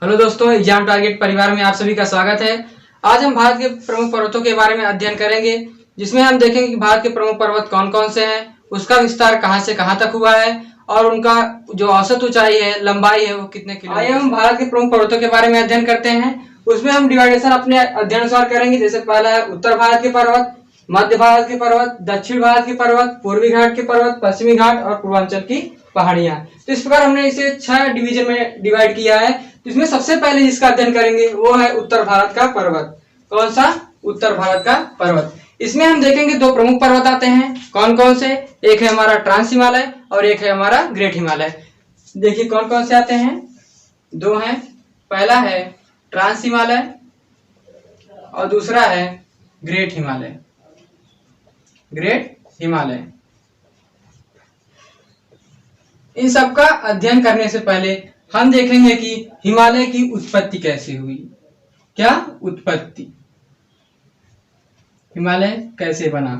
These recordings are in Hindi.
हेलो दोस्तों, एग्जाम टारगेट परिवार में आप सभी का स्वागत है। आज हम भारत के प्रमुख पर्वतों के बारे में अध्ययन करेंगे, जिसमें हम देखेंगे कि भारत के प्रमुख पर्वत कौन कौन से हैं, उसका विस्तार कहां से कहां तक हुआ है और उनका जो औसत ऊंचाई है, लंबाई है, वो कितने किलोमीटर। आइए हम भारत के प्रमुख पर्वतों के बारे में अध्ययन करते हैं। उसमें हम डिवाइडेशन अपने अध्ययन अनुसार करेंगे। जैसे पहला है उत्तर भारत के पर्वत, मध्य भारत के पर्वत, दक्षिण भारत के पर्वत, पूर्वी घाट के पर्वत, पश्चिमी घाट और पूर्वांचल की पहाड़ियां। तो इस प्रकार हमने इसे 6 डिवीजन में डिवाइड किया है। तो इसमें सबसे पहले जिसका अध्ययन करेंगे वो है उत्तर भारत का पर्वत। कौन सा? उत्तर भारत का पर्वत। इसमें हम देखेंगे 2 प्रमुख पर्वत आते हैं। कौन कौन से? एक है हमारा ट्रांस हिमालय और एक है हमारा ग्रेट हिमालय। देखिए कौन कौन से आते हैं, 2 हैं। पहला है ट्रांस हिमालय और दूसरा है ग्रेट हिमालय। ग्रेट हिमालय। इन सब का अध्ययन करने से पहले हम देखेंगे कि हिमालय की उत्पत्ति कैसे हुई। क्या उत्पत्ति? हिमालय कैसे बना?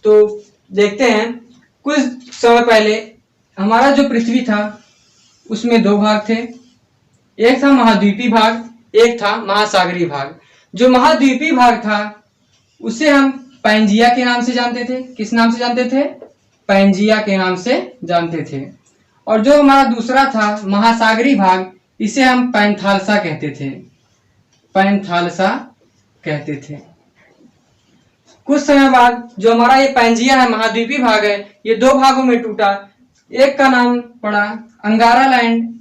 तो देखते हैं। कुछ समय पहले हमारा जो पृथ्वी था उसमें 2 भाग थे। एक था महाद्वीपीय भाग, एक था महासागरीय भाग। जो महाद्वीपीय भाग था उसे हम पैंजिया के नाम से जानते थे। किस नाम से जानते थे? पैंजिया के नाम से जानते थे। और जो हमारा दूसरा था महासागरीय भाग, इसे हम पैंथालसा कहते थे। पैंथालसा कहते थे। कुछ समय बाद जो हमारा ये पैंजिया है, महाद्वीपीय भाग है, ये 2 भागों में टूटा। एक का नाम पड़ा अंगारा लैंड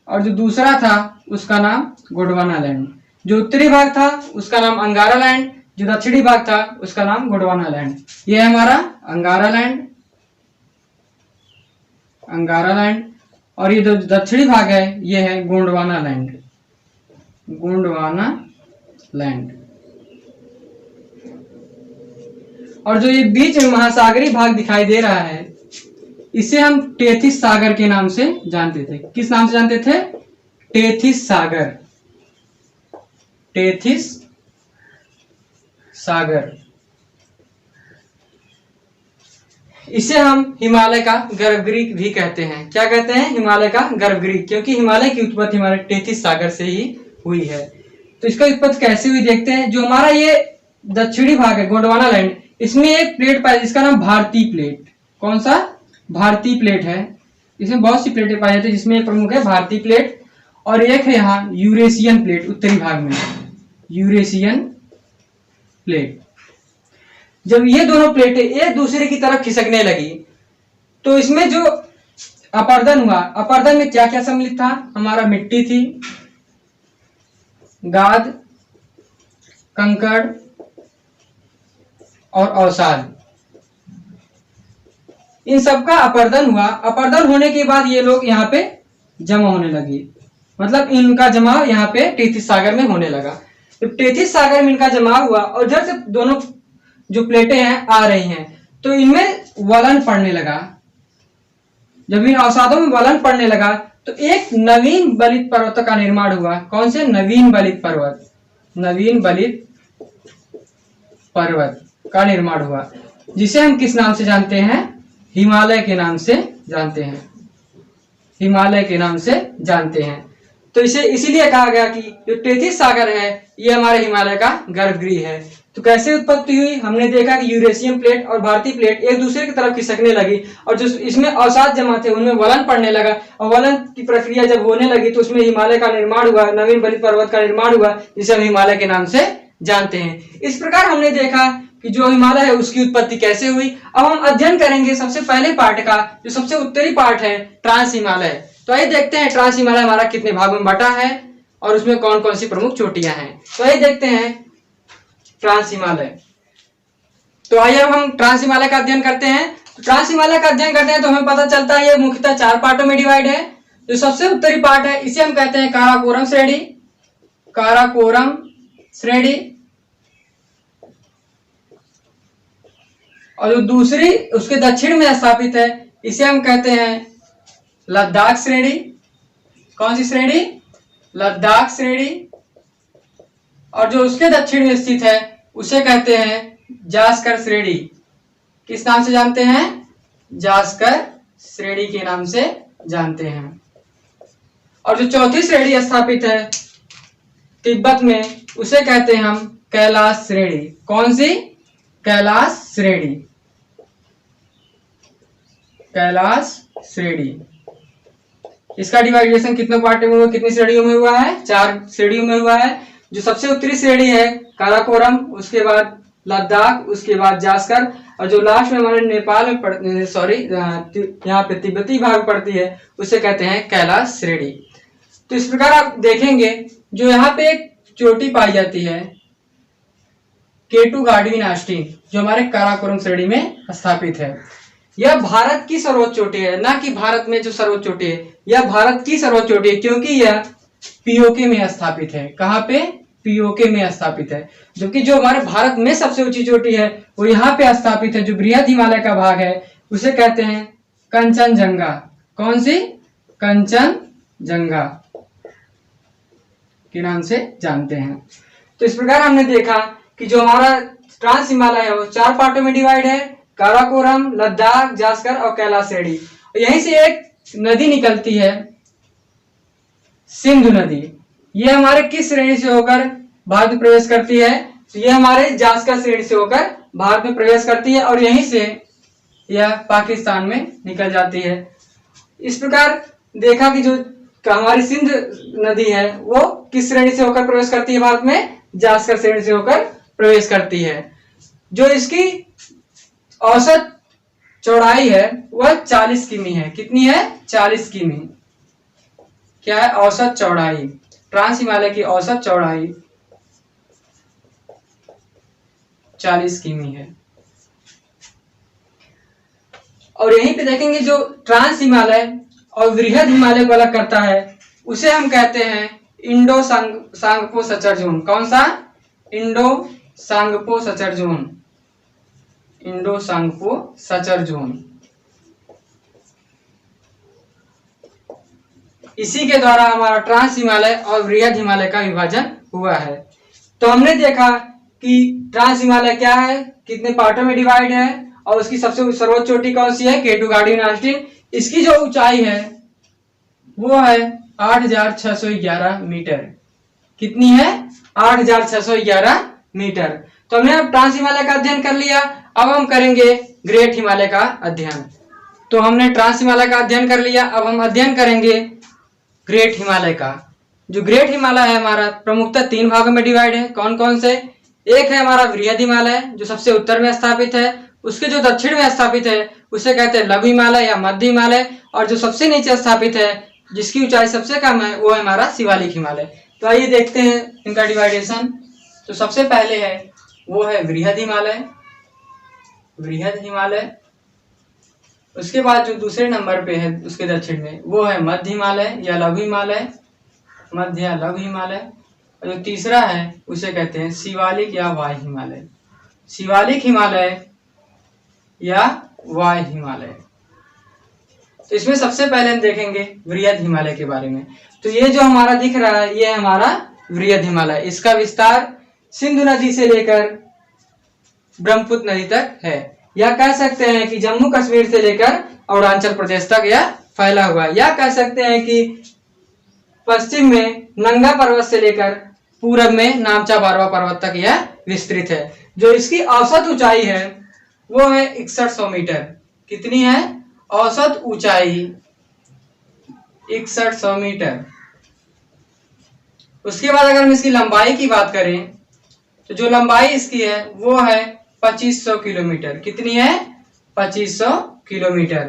और जो दूसरा था उसका नाम गोंडवाना लैंड। जो उत्तरी भाग था उसका नाम अंगारा लैंड, जो दक्षिणी भाग था उसका नाम गोंडवाना लैंड। ये है हमारा अंगारा लैंड, अंगारा लैंड। और ये जो दक्षिणी भाग है ये है गोंडवाना लैंड, गोंडवाना लैंड। और जो ये बीच में महासागरीय भाग दिखाई दे रहा है इसे हम टेथिस सागर के नाम से जानते थे। किस नाम से जानते थे? टेथिस सागर। टेथिस सागर। इसे हम हिमालय का गर्भगृह भी कहते हैं। क्या कहते हैं? हिमालय का गर्भगृह, क्योंकि हिमालय की उत्पत्ति हमारे टेथिस सागर से ही हुई है। तो इसका उत्पत्ति कैसे हुई देखते हैं। जो हमारा ये दक्षिणी भाग है गोंडवाना लैंड, इसमें एक प्लेट पाई जिसका नाम भारतीय प्लेट। कौन सा? भारतीय प्लेट है। इसमें बहुत सी प्लेटें पाई जाती है, जिसमें एक प्रमुख है भारतीय प्लेट और एक है यहाँ यूरेशियन प्लेट उत्तरी भाग में, यूरेशियन प्लेट। जब ये दोनों प्लेटें एक दूसरे की तरफ खिसकने लगी तो इसमें जो अपर्दन हुआ, अपर्दन में क्या क्या सम्मिलित था? हमारा मिट्टी थी, गाद, कंकड़ और अवसाद। इन सब का अपर्दन हुआ। अपर्दन होने के बाद ये लोग यहाँ पे जमा होने लगे, मतलब इनका जमाव यहाँ पे टेथिस सागर में होने लगा। तो टेथिस सागर में इनका जमाव हुआ और इधर से दोनों जो प्लेटें हैं आ रही हैं, तो इनमें वलन पड़ने लगा। जब इन अवसादों में वलन पड़ने लगा तो एक नवीन बलित पर्वत का निर्माण हुआ। कौन से? नवीन बलित पर्वत। नवीन बलित पर्वत का निर्माण हुआ, जिसे हम किस नाम से जानते हैं? हिमालय के नाम से जानते हैं। हिमालय के नाम से जानते हैं। तो इसे इसीलिए कहा गया कि जो टेथिस सागर है ये हमारे हिमालय का गर्भगृह है। तो कैसे उत्पत्ति हुई? हमने देखा कि यूरेशियन प्लेट और भारतीय प्लेट एक दूसरे की तरफ खिसकने लगी और जो इसमें अवसाद जमा थे उनमें वलन पड़ने लगा और वलन की प्रक्रिया जब होने लगी तो उसमें हिमालय का निर्माण हुआ, नवीन बलित पर्वत का निर्माण हुआ, जिसे हम हिमालय के नाम से जानते हैं। इस प्रकार हमने देखा कि जो हिमालय है उसकी उत्पत्ति कैसे हुई। अब हम अध्ययन करेंगे सबसे पहले पार्ट का, जो सबसे उत्तरी पार्ट है ट्रांस हिमालय। तो आइए देखते हैं ट्रांस हिमालय हमारा कितने भाग में बटा है और उसमें कौन कौन सी प्रमुख चोटियां हैं। तो आइए देखते हैं ट्रांस हिमालय। तो आइए अब हम ट्रांस हिमालय का अध्ययन करते हैं। तो ट्रांस हिमालय का अध्ययन करते हैं तो हमें पता चलता है ये मुख्यतः 4 पार्टों में डिवाइड है। जो सबसे उत्तरी पार्ट है इसे हम कहते हैं काराकोरम श्रेणी। काराकोरम श्रेणी। और जो दूसरी उसके दक्षिण में स्थापित है इसे हम कहते हैं लद्दाख श्रेणी। कौन सी श्रेणी? लद्दाख श्रेणी। और जो उसके दक्षिण में स्थित है उसे कहते हैं जास्कर श्रेणी। किस नाम से जानते हैं? जास्कर श्रेणी के नाम से जानते हैं। और जो चौथी श्रेणी स्थापित है तिब्बत में, उसे कहते हैं हम कैलाश श्रेणी। कौन सी? कैलाश श्रेणी। कैलाश श्रेणी। इसका डिवाइडेशन कितने पार्ट में हुआ, कितनी श्रेणियों में हुआ है? 4 श्रेणियों में हुआ है। जो सबसे उत्तरी श्रेणी है काराकोरम, उसके बाद लद्दाख, उसके बाद जास्कर, और जो लास्ट में हमारे नेपाल में यहाँ पे तिब्बती भाग पड़ती है, उसे कहते हैं कैलाश श्रेणी। तो इस प्रकार आप देखेंगे जो यहाँ पे एक चोटी पाई जाती है K2 गार्डविन आस्टीन, जो हमारे काराकोरम श्रेणी में स्थापित है। यह भारत की सर्वोच्च चोटी है, ना कि भारत में जो सर्वोच्च चोटी है, यह भारत की सर्वोच्च चोटी है, क्योंकि यह पीओके में स्थापित है। कहाँ पे? पीओके में स्थापित है। जबकि जो हमारे भारत में सबसे ऊंची चोटी है वो यहाँ पे स्थापित है, जो बृहद हिमालय का भाग है, उसे कहते हैं कंचनजंगा। कौन सी? कंचनजंगा के नाम से जानते हैं। तो इस प्रकार हमने देखा कि जो हमारा ट्रांस हिमालय है वो 4 पार्टों में डिवाइड है, काराकोरम, लद्दाख, जास्कर और कैलाश श्रेणी। यहीं से एक नदी निकलती है, सिंधु नदी। ये हमारे किस श्रेणी से होकर भारत में प्रवेश करती है? तो ये हमारे जास्कर श्रेणी से होकर भारत में प्रवेश करती है और यहीं से यह पाकिस्तान में निकल जाती है। इस प्रकार देखा कि जो हमारी सिंध नदी है वो किस श्रेणी से होकर प्रवेश करती है भारत में? जास्कर श्रेणी से होकर प्रवेश करती है। जो इसकी औसत चौड़ाई है वह 40 किमी है। कितनी है? 40 किमी। क्या है? औसत चौड़ाई। ट्रांस हिमालय की औसत चौड़ाई 40 किमी है। और यहीं पे देखेंगे जो ट्रांस हिमालय और वृहद हिमालय को अलग करता है उसे हम कहते हैं इंडो सांगपो सचर जोन। कौन सा? Indo Tsangpo suture zone. Indo Tsangpo suture zone. इसी के द्वारा हमारा ट्रांस हिमालय और वृहद हिमालय का विभाजन हुआ है। तो हमने देखा कि ट्रांस हिमालय क्या है, कितने पार्टों में डिवाइड है और उसकी सबसे सर्वोच्च चोटी कौन सी है? K2 Godwin Austin. इसकी जो ऊंचाई है वो है 8611 मीटर। कितनी है? 8611 मीटर। तो हमने अब ट्रांस हिमालय का अध्ययन कर लिया। अब हम करेंगे ग्रेट हिमालय का अध्ययन। तो हमने ट्रांस हिमालय का अध्ययन कर लिया, अब हम अध्ययन करेंगे ग्रेट हिमालय का। जो ग्रेट हिमालय है हमारा प्रमुखतः 3 भागों में डिवाइड है। कौन कौन से? एक है हमारा वृहद हिमालय जो सबसे उत्तर में स्थापित है, उसके जो दक्षिण में स्थापित है उसे कहते हैं लघु हिमालय या मध्य हिमालय, और जो सबसे नीचे स्थापित है जिसकी ऊंचाई सबसे कम है वो है हमारा शिवालिक हिमालय। तो आइए देखते हैं इनका डिवाइडेशन। तो सबसे पहले है वो है वृहद हिमालय। वृहद हिमालय। उसके बाद जो दूसरे नंबर पे है उसके दक्षिण में वो है मध्य हिमालय या लघु हिमालय, मध्य या लघु हिमालय। और जो तीसरा है उसे कहते हैं शिवालिक या वाय हिमालय। शिवालिक हिमालय या वाय हिमालय। तो इसमें सबसे पहले हम देखेंगे वृहद हिमालय के बारे में। तो ये जो हमारा दिख रहा है ये है हमारा वृहद हिमालय। इसका विस्तार सिंधु नदी से लेकर ब्रह्मपुत्र नदी तक है, या कह सकते हैं कि जम्मू कश्मीर से लेकर अरुणाचल प्रदेश तक यह फैला हुआ है, या कह सकते हैं कि पश्चिम में नंगा पर्वत से लेकर पूरब में नामचा बारवा पर्वत तक यह विस्तृत है। जो इसकी औसत ऊंचाई है वो है 6100 मीटर। कितनी है? औसत ऊंचाई 6100 मीटर। उसके बाद अगर हम इसकी लंबाई की बात करें तो जो लंबाई इसकी है वो है 2500 किलोमीटर। कितनी है? 2500 किलोमीटर।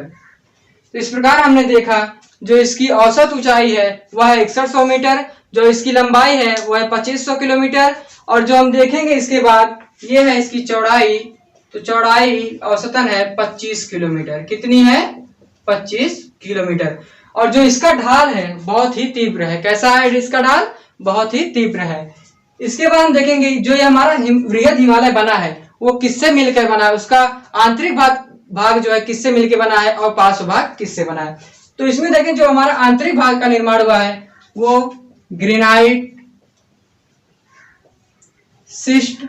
तो इस प्रकार हमने देखा जो इसकी औसत ऊंचाई है वह है 6100 मीटर, जो इसकी लंबाई है वह है 2500 किलोमीटर, और जो हम देखेंगे इसके बाद ये है इसकी चौड़ाई। तो चौड़ाई औसतन है 25 किलोमीटर। कितनी है? 25 किलोमीटर। और जो इसका ढाल है बहुत ही तीव्र है। कैसा है इसका ढाल? बहुत ही तीव्र है। इसके बाद हम देखेंगे जो ये हमारा वृहद हिमालय बना है वो किससे मिलकर बना है, उसका आंतरिक भाग जो है किससे मिलकर बना है और पार्श्व भाग किससे बना है। तो इसमें देखें जो हमारा आंतरिक भाग का निर्माण हुआ है वो ग्रेनाइट, शिस्ट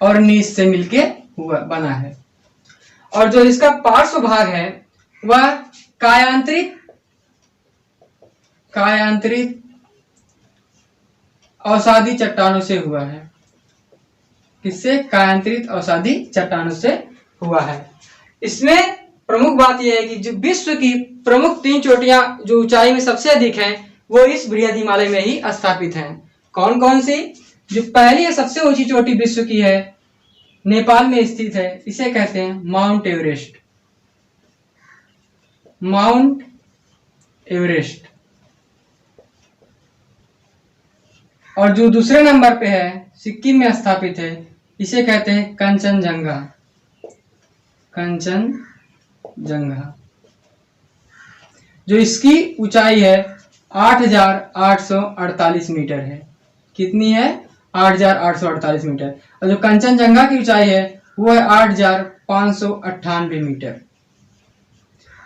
और नीस से मिलके हुआ बना है, और जो इसका पार्श्व भाग है वह कायांतरिक कायांतरित अवसादी चट्टानों से हुआ है। किससे? कायांतरित अवसादी चट्टानों से हुआ है। इसमें प्रमुख बात यह है कि जो विश्व की प्रमुख 3 चोटियां जो ऊंचाई में सबसे अधिक हैं वो इस बृहद हिमालय में ही स्थापित हैं। कौन कौन सी? जो पहली है सबसे ऊंची चोटी विश्व की है, नेपाल में स्थित है, इसे कहते हैं माउंट एवरेस्ट। Mount Everest. और जो दूसरे नंबर पे है सिक्किम में स्थापित है, इसे कहते हैं कंचनजंगा। कंचनजंगा जो इसकी ऊंचाई है 8,848 मीटर है। कितनी है? 8,848 मीटर। और जो कंचनजंगा की ऊंचाई है वो है 8,598 मीटर।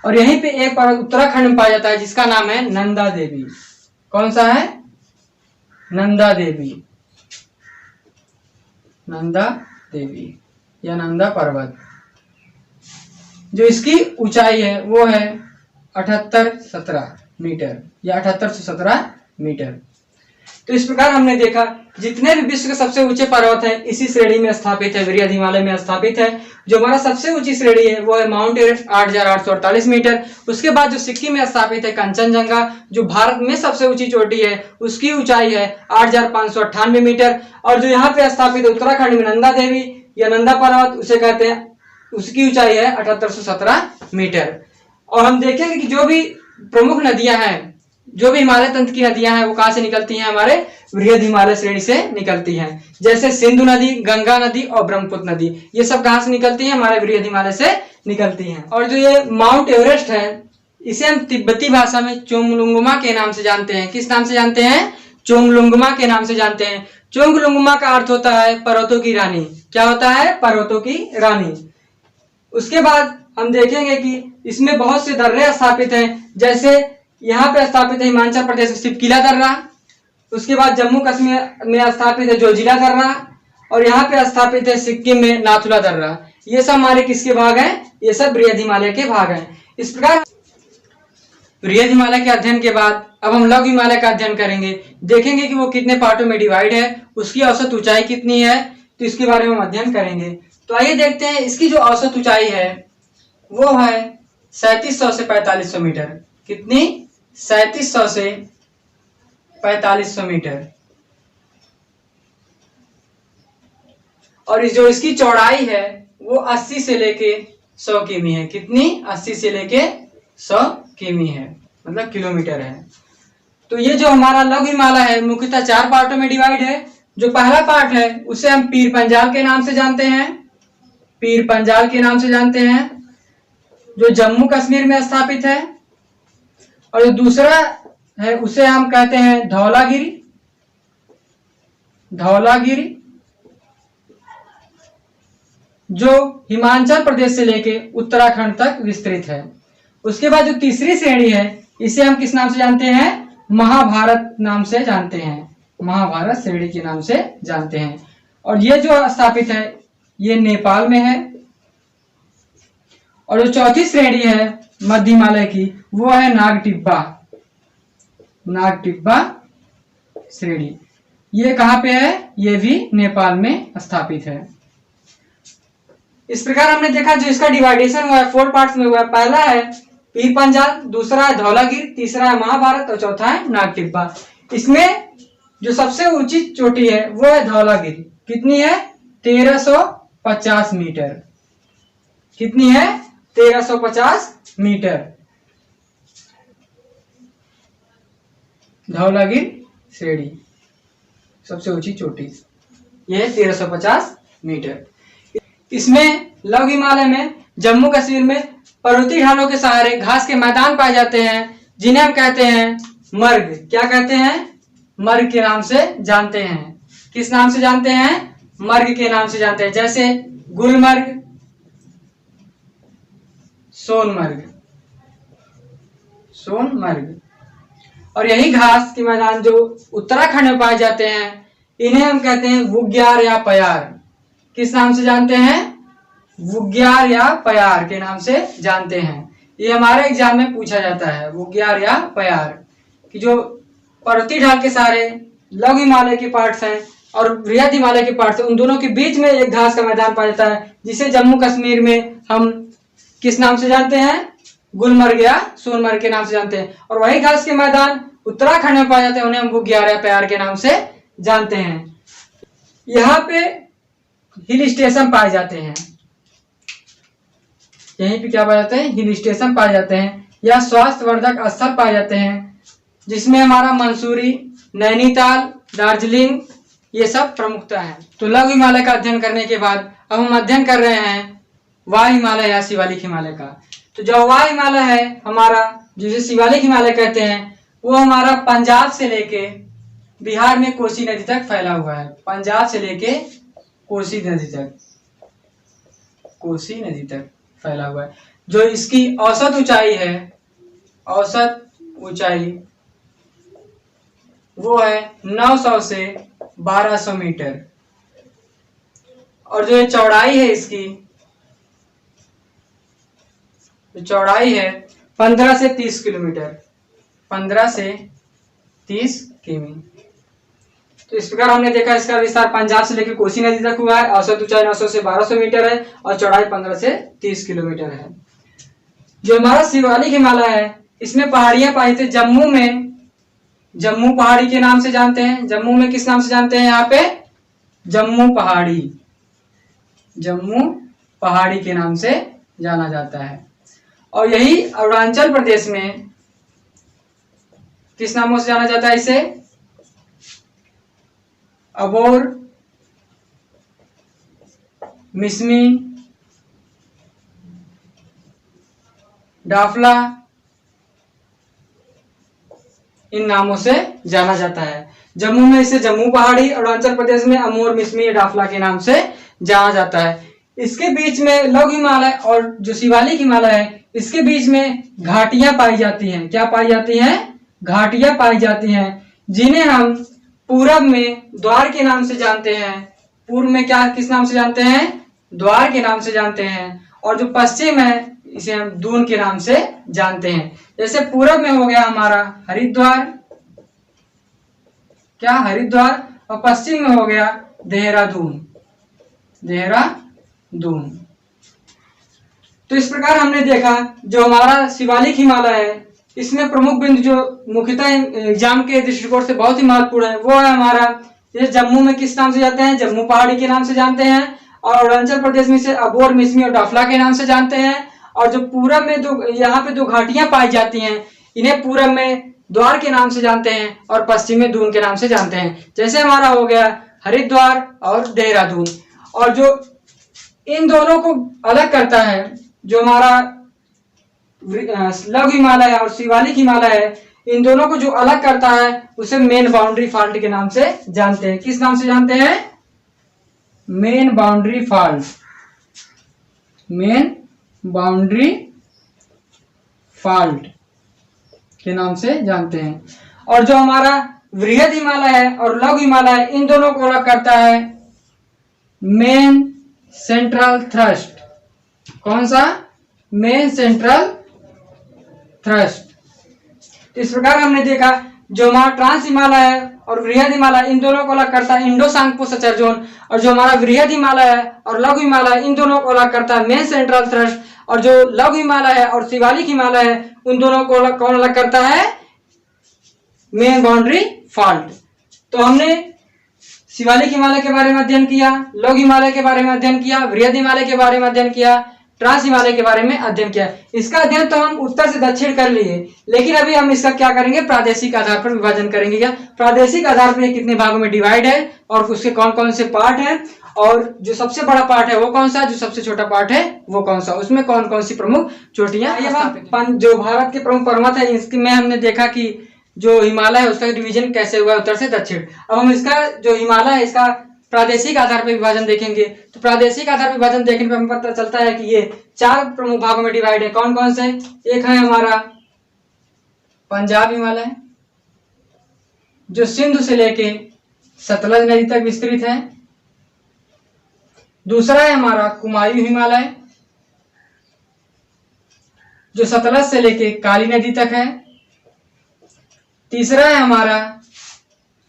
और यहीं पे एक पर्वत उत्तराखंड में पाया जाता है जिसका नाम है नंदा देवी। कौन सा है? नंदा देवी। नंदा देवी या नंदा पर्वत। जो इसकी ऊंचाई है वो है 7817 मीटर या 7817 मीटर। तो इस प्रकार हमने देखा जितने भी विश्व के सबसे ऊंचे पर्वत हैं इसी श्रेणी में स्थापित है, बृहद हिमालय में स्थापित है। जो हमारा सबसे ऊंची श्रेणी है वो है माउंट एवरेस्ट 8,848 मीटर। उसके बाद जो सिक्किम में स्थापित है कंचनजंगा, जो भारत में सबसे ऊंची चोटी है, उसकी ऊंचाई है 8,598 मीटर। और जो यहाँ पे स्थापित है उत्तराखंड में नंदा देवी या नंदा पर्वत, उसे कहते हैं, उसकी ऊंचाई है 7817 मीटर। और हम देखेंगे कि जो भी प्रमुख नदियां हैं, जो भी हिमालय तंत्र की नदियां हैं, वो कहां से निकलती हैं? हमारे बृहद हिमालय श्रेणी से निकलती हैं। जैसे सिंधु नदी, गंगा नदी और ब्रह्मपुत्र नदी, ये सब कहां से निकलती हैं? हमारे बृहद हिमालय से निकलती हैं। और जो ये माउंट एवरेस्ट है, इसे हम तिब्बती भाषा में चोंगलुंगमा के नाम से जानते हैं। किस नाम से जानते हैं? चोंगलुंगमा के नाम से जानते हैं। चोंगलुंगमा का अर्थ होता है पर्वतों की रानी। क्या होता है? पर्वतों की रानी। उसके बाद हम देखेंगे कि इसमें बहुत से दर्रे स्थापित हैं। जैसे यहाँ पे स्थापित है हिमाचल प्रदेश में सिपकिला दर्रा, उसके बाद जम्मू कश्मीर में स्थापित है जोजिला दर्रा, और यहाँ पे स्थापित है सिक्किम में नाथुला दर्रा। ये सब हमारे किसके भाग हैं? ये सब बृहद हिमालय के भाग हैं। इस प्रकार बृहद हिमालय के अध्ययन के बाद अब हम लघु हिमालय का अध्ययन करेंगे। देखेंगे कि वो कितने पार्टों में डिवाइड है, उसकी औसत ऊंचाई कितनी है, तो इसके बारे में हम अध्ययन करेंगे। तो आइए देखते हैं। इसकी जो औसत ऊंचाई है वो है 3700 से 4500 मीटर। कितनी? 3700 से 4500 मीटर। और जो इसकी चौड़ाई है वो 80 से लेके 100 किमी है। कितनी? 80 से लेके 100 किमी है, मतलब किलोमीटर है। तो ये जो हमारा लघु हिमालय है मुख्यतः 4 पार्टों में डिवाइड है। जो पहला पार्ट है उसे हम पीर पंजाल के नाम से जानते हैं। पीर पंजाल के नाम से जानते हैं, जो जम्मू कश्मीर में स्थापित है। और जो दूसरा है उसे हम कहते हैं धौलागिरी। धौलागिरी जो हिमाचल प्रदेश से लेके उत्तराखंड तक विस्तृत है। उसके बाद जो तीसरी श्रेणी है इसे हम किस नाम से जानते हैं? महाभारत नाम से जानते हैं। महाभारत श्रेणी के नाम से जानते हैं। और ये जो स्थापित है ये नेपाल में है। और जो चौथी श्रेणी है मध्य हिमालय की वो है नागटिब्बा। नागटिब्बा श्रेणी ये कहां पे है? ये भी नेपाल में स्थापित है। इस प्रकार हमने देखा जो इसका डिवाइडेशन हुआ है 4 पार्ट्स में हुआ है। पहला है पीर पंजाल, दूसरा है धौलागिरी, तीसरा है महाभारत और चौथा है नागटिब्बा। इसमें जो सबसे ऊंची चोटी है वो है धौलागिरी। कितनी है? 1350 मीटर। कितनी है? 1350 मीटर। धौलागिरी श्रेणी सबसे ऊंची चोटी ये है 1350 मीटर। इसमें लघु हिमालय में जम्मू कश्मीर में पर्वतीय ढालों के सहारे घास के मैदान पाए जाते हैं जिन्हें हम कहते हैं मर्ग। क्या कहते हैं? मर्ग के नाम से जानते हैं। किस नाम से जानते हैं? मर्ग के नाम से जानते हैं। जैसे गुलमर्ग, सोनमर्ग। सोनमर्ग। और यही घास के मैदान जो उत्तराखंड में पाए जाते हैं इन्हें हम कहते हैं बुग्याल या पयार। किस नाम से जानते हैं? बुग्याल या पयार के नाम से जानते हैं। ये हमारे एग्जाम में पूछा जाता है, बुग्याल या पयार कि जो पर्वतीय ढाल के सारे लघु हिमालय के पार्ट्स हैं और बृहद हिमालय के पार्ट्स हैं, उन दोनों के बीच में एक घास का मैदान पाया जाता है, जिसे जम्मू कश्मीर में हम किस नाम से जानते हैं? गुलमर्ग या सोनमर्ग के नाम से जानते हैं। और वही घास के मैदान उत्तराखंड में पाए जाते हैं, उन्हें हम बुग्याल प्यार के नाम से जानते हैं। यहाँ पे हिल स्टेशन पाए जाते हैं, यहीं पे क्या पाए जाते हैं? हिल स्टेशन पाए जाते हैं या स्वास्थ्यवर्धक स्थल पाए जाते हैं, जिसमें हमारा मंसूरी, नैनीताल, दार्जिलिंग ये सब प्रमुखता है। तो लघु हिमालय का अध्ययन करने के बाद अब हम अध्ययन कर रहे हैं वाय हिमालय या शिवालिक हिमालय का। तो जो वाय हिमालय है हमारा, जिसे शिवालिक हिमालय कहते हैं, वो हमारा पंजाब से लेके बिहार में कोसी नदी तक फैला हुआ है। पंजाब से लेके कोसी नदी तक फैला हुआ है। जो इसकी औसत ऊंचाई है, औसत ऊंचाई वो है 900 से 1200 मीटर। और जो ये चौड़ाई है, इसकी चौड़ाई है 15 से 30 किलोमीटर, 15 से 30 किमी। तो इस प्रकार हमने देखा इसका विस्तार पंजाब से लेकर कोसी नदी तक हुआ है। औसत ऊंचाई 900 से 1200 मीटर है और चौड़ाई 15 से 30 किलोमीटर है। जो हमारा शिवालिक हिमालय है, इसमें पहाड़ियां पाई जाती है। जम्मू में जम्मू पहाड़ी के नाम से जानते हैं। जम्मू में किस नाम से जानते हैं? यहाँ पे जम्मू पहाड़ी के नाम से जाना जाता है। और यही अरुणाचल प्रदेश में किस नामों से जाना जाता है? इसे अबोर, मिसमी, डाफला इन नामों से जाना जाता है। जम्मू में इसे जम्मू पहाड़ी, अरुणाचल प्रदेश में अमोर, मिसमी, डाफला के नाम से जाना जाता है। इसके बीच में लघु हिमालय और जो शिवालिक हिमालय है, इसके बीच में घाटियां पाई जाती हैं। क्या पाई जाती हैं? घाटियां पाई जाती हैं, जिन्हें हम पूरब में द्वार के नाम से जानते हैं। पूर्व में क्या किस नाम से जानते हैं? द्वार के नाम से जानते हैं। और जो पश्चिम है, इसे हम दून के नाम से जानते हैं। जैसे पूरब में हो गया हमारा हरिद्वार, क्या हरिद्वार, और पश्चिम में हो गया देहरादून। तो इस प्रकार हमने देखा जो हमारा शिवालिक हिमालय है, इसमें प्रमुख बिंदु जो मुख्यतः एग्जाम के दृष्टिकोण से बहुत ही महत्वपूर्ण है, वो है हमारा ये जम्मू में किस नाम से जानते हैं? जम्मू पहाड़ी के नाम से जानते हैं। और अरुणाचल प्रदेश में इसे अबोर, मिसमी और डाफला के नाम से जानते हैं। और जो पूरब में जो यहाँ पे दो घाटियां पाई जाती हैं, इन्हें पूरब में द्वार के नाम से जानते हैं और पश्चिम में दून के नाम से जानते हैं। जैसे हमारा हो गया हरिद्वार और देहरादून। और जो इन दोनों को अलग करता है, जो हमारा लघु हिमालय है और शिवालिक हिमालय है, इन दोनों को जो अलग करता है उसे मेन बाउंड्री फॉल्ट के नाम से जानते हैं। किस नाम से जानते हैं? मेन बाउंड्री फॉल्ट के नाम से जानते हैं। और जो हमारा बृहद हिमालय है और लघु हिमालय है, इन दोनों को अलग करता है मेन सेंट्रल थ्रस्ट। कौन सा? Main central thrust. इस प्रकार हमने देखा जो हमारा ट्रांस हिमालय है और बृहद हिमालय, इन दोनों को अलग करता है इंडो सांगपो सचर जोन। और जो हमारा बृहद हिमालय है और लघु हिमालय, इन दोनों को अलग करता है मेन सेंट्रल थ्रस्ट। और जो लघु हिमालय है और शिवालिक हिमालय है, उन दोनों को कौन अलग करता है? Main boundary fault. तो हमने शिवालिक हिमालय के बारे में अध्ययन किया, लघु हिमालय के बारे में अध्ययन किया, बृहद हिमालय के बारे में अध्ययन किया, ट्रांस हिमालय के बारे में अध्ययन किया। इसका अध्ययन तो हम उत्तर से दक्षिण कर लिए, लेकिन अभी हम इसका क्या करेंगे? प्रादेशिक आधार पर विभाजन करेंगे। क्या प्रादेशिक आधार पर कितने भागों में डिवाइड है और उसके कौन कौन से पार्ट हैं, और जो सबसे बड़ा पार्ट है वो कौन सा, जो सबसे छोटा पार्ट है वो कौन सा, उसमें कौन कौन सी प्रमुख चोटियां। जो भारत के प्रमुख पर्वत है, इसमें हमने देखा कि जो हिमालय है उसका डिवीजन कैसे हुआ उत्तर से दक्षिण। अब हम इसका जो हिमालय है इसका प्रादेशिक आधार पर विभाजन देखेंगे। तो प्रादेशिक आधार पर विभाजन देखने पर हमें पता चलता है कि ये 4 प्रमुख भागों में डिवाइड है। कौन कौन से? एक है हमारा पंजाब हिमालय, जो सिंधु से लेके सतलज नदी तक विस्तृत है। दूसरा है हमारा कुमायूं हिमालय, जो सतलज से लेके काली नदी तक है। तीसरा है हमारा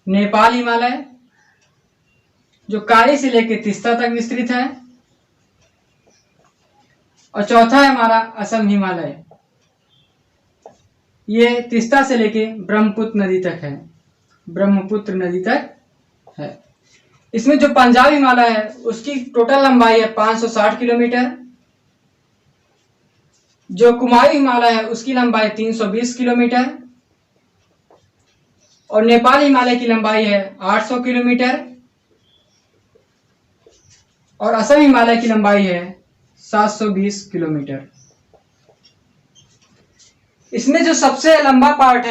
नेपाल हिमालय, जो काली से लेकर तीस्ता तक विस्तृत है। और चौथा है हमारा असम हिमालय, ये तीस्ता से लेके ब्रह्मपुत्र नदी तक है, ब्रह्मपुत्र नदी तक है। इसमें जो पंजाब हिमालय है उसकी टोटल लंबाई है 560 किलोमीटर। जो कुमाऊं हिमालय है उसकी लंबाई 320 किलोमीटर। और नेपाल हिमालय की लंबाई है 800 किलोमीटर। और असम हिमालय की लंबाई है 720 किलोमीटर। इसमें जो सबसे लंबा पार्ट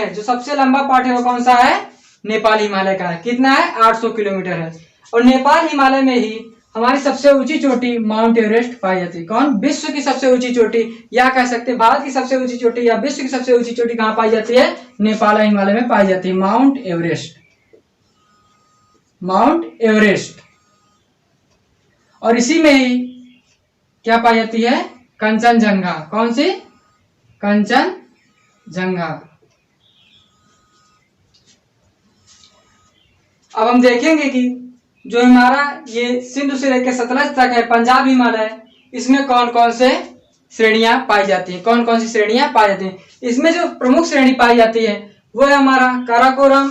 है, वो कौन सा है? नेपाल हिमालय का है। कितना है? 800 किलोमीटर है। और नेपाल हिमालय में ही हमारी सबसे ऊंची चोटी माउंट एवरेस्ट पाई जाती है। कौन? विश्व की सबसे ऊंची चोटी, या कह सकते हैं भारत की सबसे ऊंची चोटी या विश्व की सबसे ऊंची चोटी कहां पाई जाती है? नेपाल हिमालय में पाई जाती है, माउंट एवरेस्ट, माउंट एवरेस्ट। और इसी में ही क्या पाई जाती है? कंचनजंगा। कौन सी? कंचनजंगा। अब हम देखेंगे कि जो हमारा ये सिंधु से लेकर सतलज तक है पंजाब हिमालय, इसमें कौन कौन से श्रेणियां पाई जाती है, कौन कौन सी श्रेणियां पाई जाती है। इसमें जो प्रमुख श्रेणी पाई जाती है वो है हमारा काराकोरम,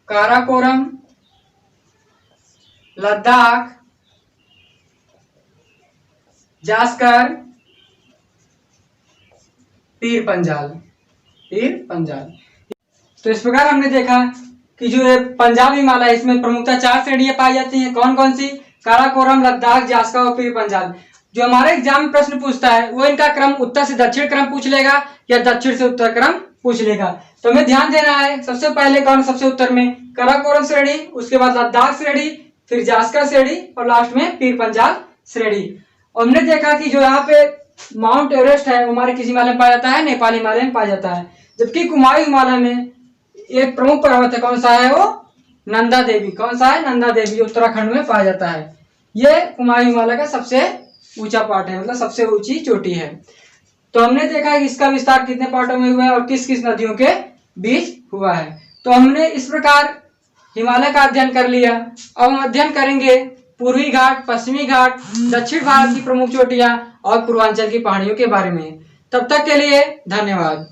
काराकोरम, लद्दाख, जास्कर, पीर पंजाल, पीर पंजाल। तो इस प्रकार हमने देखा कि जो है पंजाब हिमालय, इसमें प्रमुखता 4 श्रेणियां पाई जाती हैं। कौन कौन सी? काराकोरम, लद्दाख, जास्कर और पीर पंजाल। जो हमारे एग्जाम में प्रश्न पूछता है वो इनका क्रम उत्तर से दक्षिण क्रम पूछ लेगा या दक्षिण से उत्तर क्रम पूछ लेगा। तो हमें ध्यान देना है, सबसे पहले कौन? सबसे उत्तर में काराकोरम श्रेणी, उसके बाद लद्दाख श्रेणी, फिर जास्कर श्रेणी और लास्ट में पीर पंजाल श्रेणी। और हमने देखा कि जो यहाँ पे माउंट एवरेस्ट है वो हमारे किस हिमालय में पाया जाता है? नेपाल हिमालय में पाया जाता है। जबकि कुमाऊं हिमालय में एक प्रमुख पर्वत है, कौन सा है वो? नंदा देवी। कौन सा है? नंदा देवी, उत्तराखंड में पाया जाता है। ये कुमाऊं हिमालय का सबसे ऊंचा पार्ट है, मतलब सबसे ऊंची चोटी है। तो हमने देखा कि इसका विस्तार कितने पार्टों में हुआ है और किस किस नदियों के बीच हुआ है। तो हमने इस प्रकार हिमालय का अध्ययन कर लिया। अब हम अध्ययन करेंगे पूर्वी घाट, पश्चिमी घाट, दक्षिण भारत की प्रमुख चोटियां और पूर्वांचल की पहाड़ियों के बारे में। तब तक के लिए धन्यवाद।